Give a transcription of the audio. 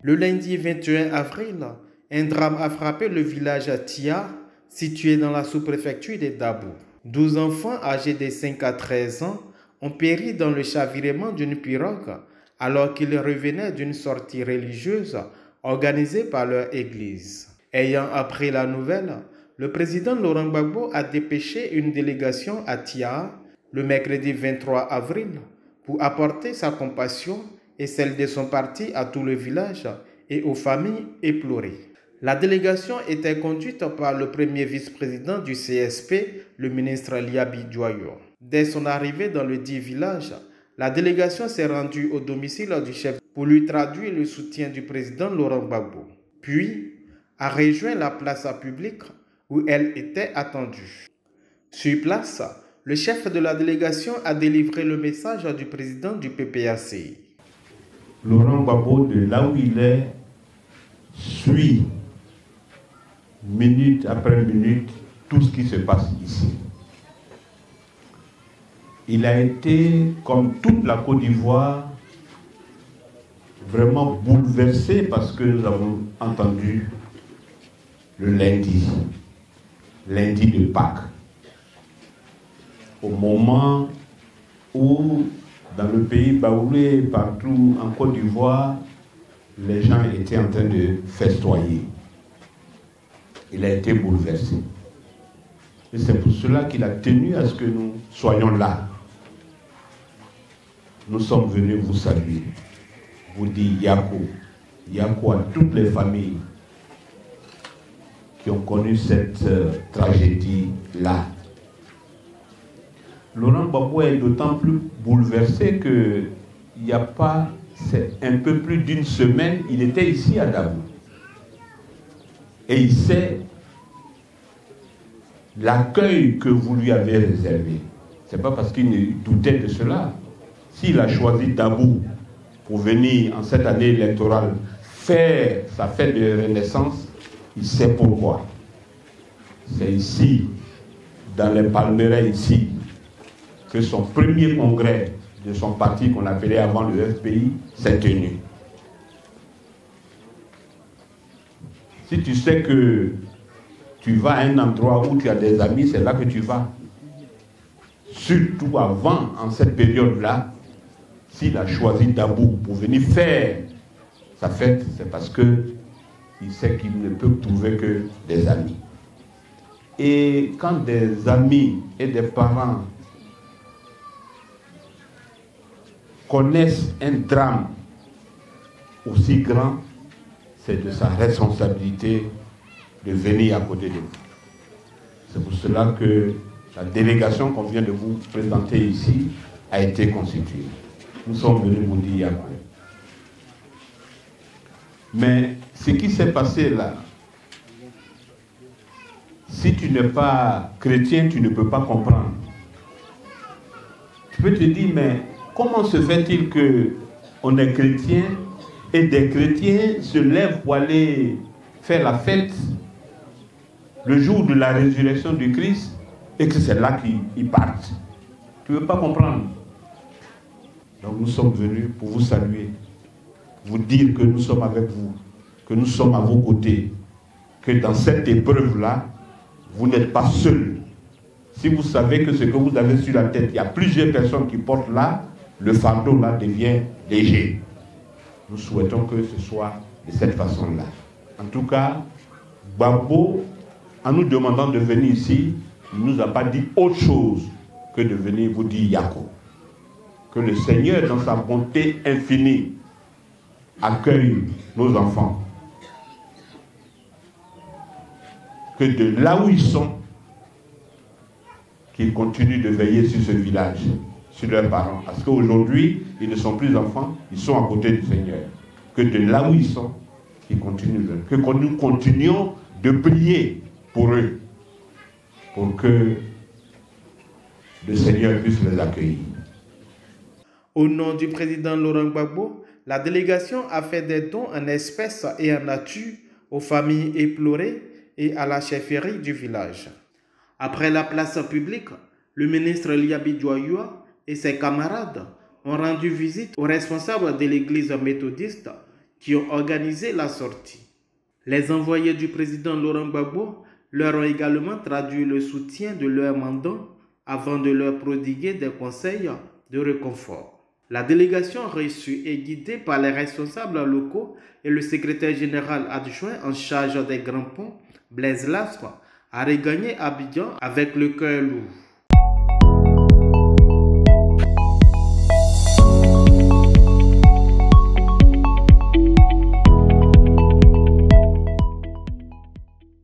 Le lundi 21 avril, un drame a frappé le village Tia, situé dans la sous-préfecture de Dabo. 12 enfants âgés de 5 à 13 ans ont péri dans le chavirement d'une pirogue alors qu'ils revenaient d'une sortie religieuse organisée par leur église. Ayant appris la nouvelle, le président Laurent Gbagbo a dépêché une délégation à Tia le mercredi 23 avril pour apporter sa compassion et celle de son parti à tout le village et aux familles éplorées. La délégation était conduite par le premier vice-président du CSP, le ministre Liabi Dioyo. Dès son arrivée dans le dit village, la délégation s'est rendue au domicile du chef pour lui traduire le soutien du président Laurent Gbagbo. Puis, a rejoint la place publique où elle était attendue. Sur place, le chef de la délégation a délivré le message du président du PPAC. Laurent Gbagbo, de là où il est, suit minute après minute tout ce qui se passe ici. Il a été, comme toute la Côte d'Ivoire, vraiment bouleversé par ce que nous avons entendu le lundi de Pâques, au moment où dans le pays baoulé, partout en Côte d'Ivoire, les gens étaient en train de festoyer. Il a été bouleversé. Et c'est pour cela qu'il a tenu à ce que nous soyons là. Nous sommes venus vous saluer, vous dire Yako à toutes les familles qui ont connu cette tragédie-là. Laurent Gbagbo est d'autant plus bouleversé qu'il n'y a pas, c'est un peu plus d'une semaine, il était ici à Dabo. Et il sait l'accueil que vous lui avez réservé. Ce n'est pas parce qu'il ne doutait de cela. S'il a choisi Dabo pour venir en cette année électorale faire sa fête de renaissance, il sait pourquoi. C'est ici, dans les Palmeraies ici, que son premier congrès de son parti, qu'on appelait avant le FPI, s'est tenu. Si tu sais que tu vas à un endroit où tu as des amis, c'est là que tu vas. Surtout avant, en cette période-là, s'il a choisi Dabo pour venir faire sa fête, c'est parce qu'il sait qu'il ne peut trouver que des amis. Et quand des amis et des parents connaissent un drame aussi grand, c'est de sa responsabilité de venir à côté de vous. C'est pour cela que la délégation qu'on vient de vous présenter ici a été constituée. Nous sommes venus vous dire Yako. Mais ce qui s'est passé là, si tu n'es pas chrétien, tu ne peux pas comprendre. Tu peux te dire, mais comment se fait-il qu'on est chrétien et des chrétiens se lèvent pour aller faire la fête le jour de la résurrection du Christ et que c'est là qu'ils partent? Tu ne peux pas comprendre. Donc nous sommes venus pour vous saluer, vous dire que nous sommes avec vous, que nous sommes à vos côtés, que dans cette épreuve-là, vous n'êtes pas seuls. Si vous savez que ce que vous avez sur la tête, il y a plusieurs personnes qui portent là, le fardeau là devient léger. Nous souhaitons que ce soit de cette façon-là. En tout cas, Gbagbo, en nous demandant de venir ici, il ne nous a pas dit autre chose que de venir vous dire Yako. Que le Seigneur, dans sa bonté infinie, accueille nos enfants. Que de là où ils sont, qu'ils continuent de veiller sur ce village, sur leurs parents. Parce qu'aujourd'hui, ils ne sont plus enfants, ils sont à côté du Seigneur. Que de là où ils sont, qu'ils continuent. Que nous continuions de prier pour eux, pour que le Seigneur puisse les accueillir. Au nom du président Laurent Gbagbo, la délégation a fait des dons en espèces et en nature aux familles éplorées et à la chefferie du village. Après la place publique, le ministre Liabi Dioyo et ses camarades ont rendu visite aux responsables de l'église méthodiste qui ont organisé la sortie. Les envoyés du président Laurent Gbagbo leur ont également traduit le soutien de leur mandat avant de leur prodiguer des conseils de réconfort. La délégation reçue est guidée par les responsables locaux et le secrétaire général adjoint en charge des grands ponts, Blaise Lastre, a regagné Abidjan avec le cœur lourd.